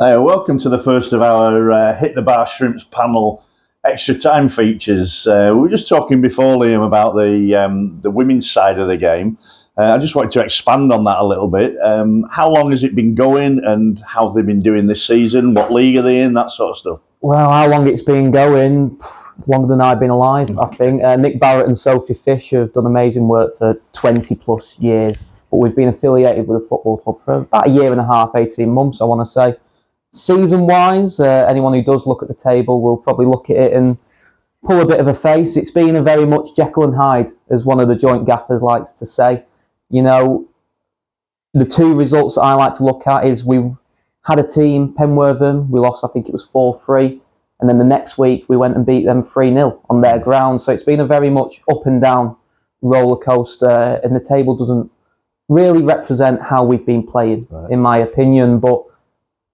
Welcome to the first of our Hit the Bar Shrimps panel extra time features. We were just talking before, Liam, about the women's side of the game. I just wanted to expand on that a little bit. How long has it been going and how have they been doing this season? What league are they in? That sort of stuff. Well, how long it's been going? Longer than I've been alive, I think. Nick Barrett and Sophie Fisher have done amazing work for 20 plus years, but we've been affiliated with the football club for about a year and a half, 18 months, I want to say. Season-wise, anyone who does look at the table will probably look at it and pull a bit of a face. It's been a very much Jekyll and Hyde, as one of the joint gaffers likes to say. You know, the two results that I like to look at is we had a team, Penwortham, we lost, I think it was 4-3. And then the next week, we went and beat them 3-0 on their ground. So it's been a very much up and down roller coaster. And the table doesn't really represent how we've been playing, in my opinion. But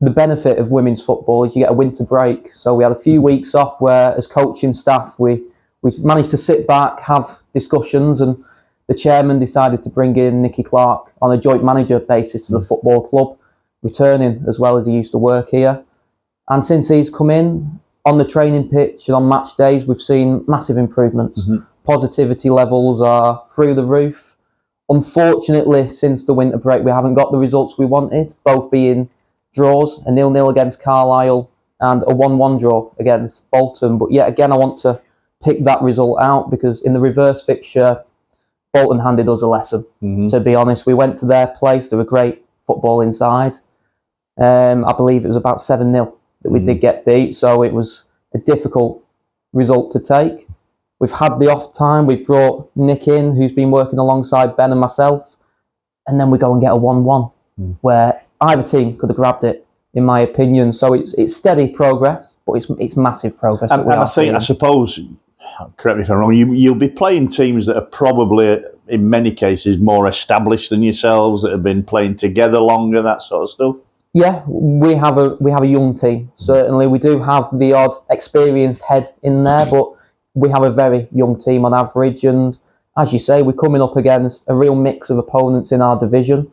the benefit of women's football is you get a winter break. So we had a few weeks off where, as coaching staff, we managed to sit back, have discussions. And the chairman decided to bring in Nicky Clark on a joint manager basis to the football club, returning as well as he used to work here. And since he's come in, on the training pitch and on match days, we've seen massive improvements. Positivity levels are through the roof. Unfortunately, since the winter break, we haven't got the results we wanted, both being draws, a 0-0 against Carlisle and a 1-1 draw against Bolton. But yet again, I want to pick that result out because in the reverse fixture, Bolton handed us a lesson, to be honest. We went to their place, they were great football inside. I believe it was about 7-0. That we did get beat, so it was a difficult result to take. We've had the off time, we've brought Nick in, who's been working alongside Ben and myself, and then we go and get a 1-1, where either team could have grabbed it, in my opinion. So it's steady progress, but it's massive progress. And I suppose, correct me if I'm wrong, you'll be playing teams that are probably, in many cases, more established than yourselves, that have been playing together longer, that sort of stuff. Yeah, we have a young team, certainly. We do have the odd experienced head in there, but we have a very young team on average. And as you say, we're coming up against a real mix of opponents in our division.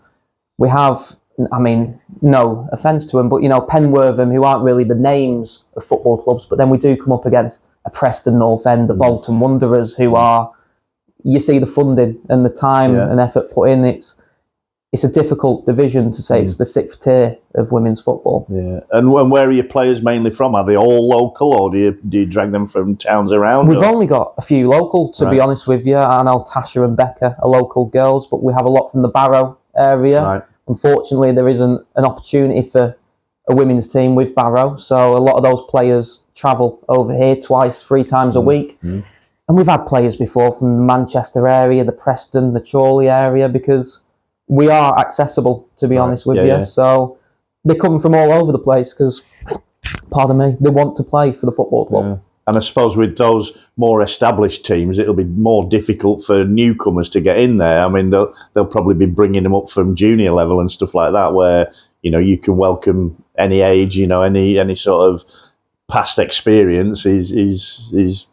We have, I mean, no offence to them, but, you know, Penwortham, who aren't really the names of football clubs, but then we do come up against a Preston North End, the Bolton Wanderers, who are, you see the funding and the time and effort put in. It's a difficult division to say. It's the 6th tier of women's football. Yeah, and where are your players mainly from? Are they all local, or do you drag them from towns around? We've only got a few local, to be honest with you. I know Tasha and Becca are local girls, but we have a lot from the Barrow area. Right. Unfortunately, there isn't an opportunity for a women's team with Barrow, so a lot of those players travel over here 2-3 times a week. And we've had players before from the Manchester area, the Preston, the Chorley area, because we are accessible, to be honest with you. So they're coming from all over the place because, pardon me, they want to play for the football club. And I suppose with those more established teams, it'll be more difficult for newcomers to get in there. I mean, they'll probably be bringing them up from junior level and stuff like that, where, you know, you can welcome any age, you know, any sort of past experience is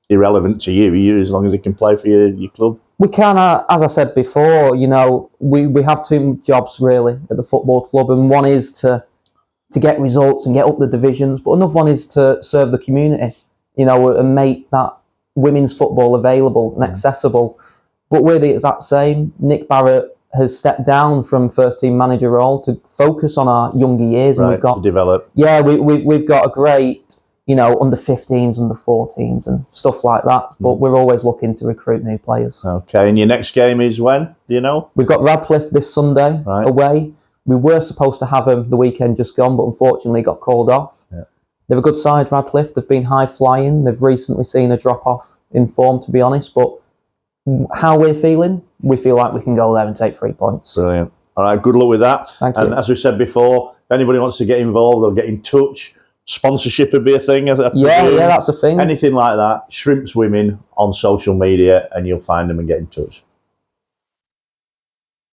irrelevant to you as long as they can play for your club. We can, as I said before, you know, we have two jobs really at the football club, and one is to get results and get up the divisions, but another one is to serve the community, you know, and make that women's football available and accessible. But we're the exact same. Nick Barrett has stepped down from first team manager role to focus on our younger years, and we've got to develop. Yeah, we've got a great, you know, under 15s, under 14s and stuff like that. But we're always looking to recruit new players. Okay, and your next game is when? Do you know? We've got Radcliffe this Sunday away. We were supposed to have them the weekend just gone, but unfortunately got called off. They're a good side, Radcliffe. They've been high flying. They've recently seen a drop off in form, to be honest. But how we're feeling, we feel like we can go there and take 3 points. Brilliant. All right, good luck with that. Thank you. And as we said before, if anybody wants to get involved, they'll get in touch. Sponsorship would be a thing. Yeah, that's a thing. Anything like that, Shrimps Women on social media, and you'll find them and get in touch.